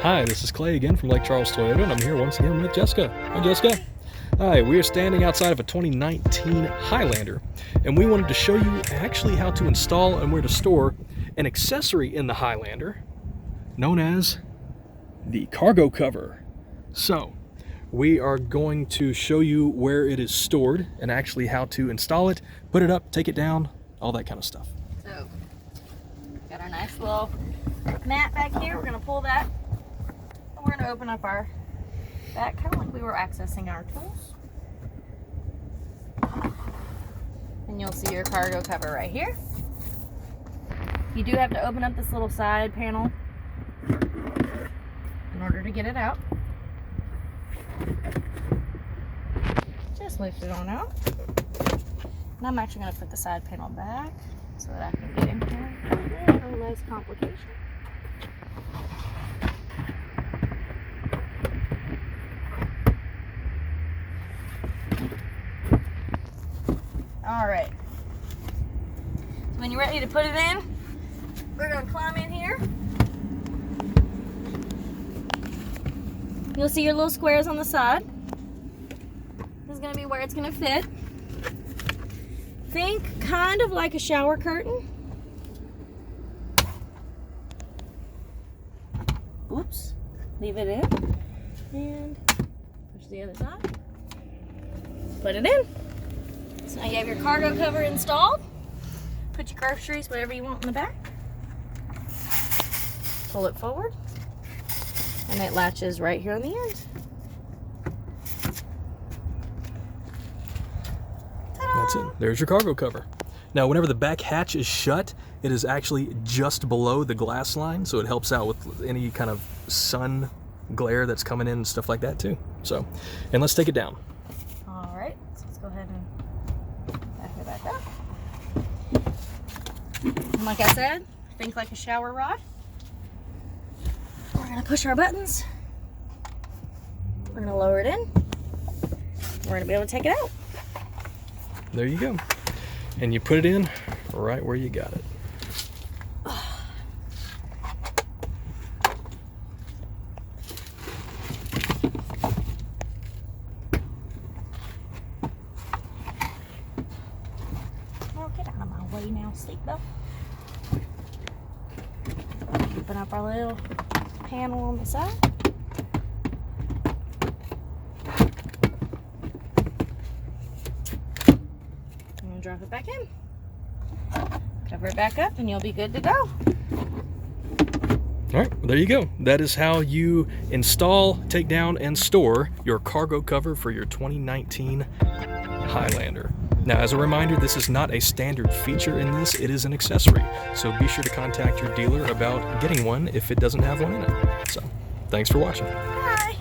Hi, this is Clay again from Lake Charles Toyota, and I'm here once again with Jessica. Hi, Jessica. Hi, we are standing outside of a 2019 Highlander, and we wanted to show you actually how to install and where to store an accessory in the Highlander known as the cargo cover. So, we are going to show you where it is stored and actually how to install it, put it up, take it down, all that kind of stuff. So, got our nice little mat back here. We're going to pull that. And we're going to open up our back, kind of like we were accessing our tools. And you'll see your cargo cover right here. You do have to open up this little side panel in order to get it out. Just lift it on out. And I'm actually going to put the side panel back so that I can get in here. No nice complication. All right. So when you're ready to put it in, we're going to climb in here. You'll see your little squares on the side. This is going to be where it's going to fit. Think kind of like a shower curtain. Oops. Leave it in. And push the other side. Put it in. So now you have your cargo cover installed. Put your groceries, whatever you want in the back. Pull it forward. And it latches right here on the end. That's it. There's your cargo cover. Now, whenever the back hatch is shut, it is actually just below the glass line, so it helps out with any kind of sun glare that's coming in and stuff like that too. So, and let's take it down. All right, so let's go ahead and back it back up. And like I said, think like a shower rod. We're gonna push our buttons. We're gonna lower it in. We're gonna be able to take it out. There you go. And you put it in right where you got it. Oh, get out of my way now, seatbelt. Open up our little panel on the side. Drop it back in. Cover it back up and you'll be good to go. All right, well, there you go. That is how you install, take down, and store your cargo cover for your 2019 Highlander. Now, as a reminder, this is not a standard feature in this, it is an accessory. So be sure to contact your dealer about getting one if it doesn't have one in it. So, thanks for watching. Bye.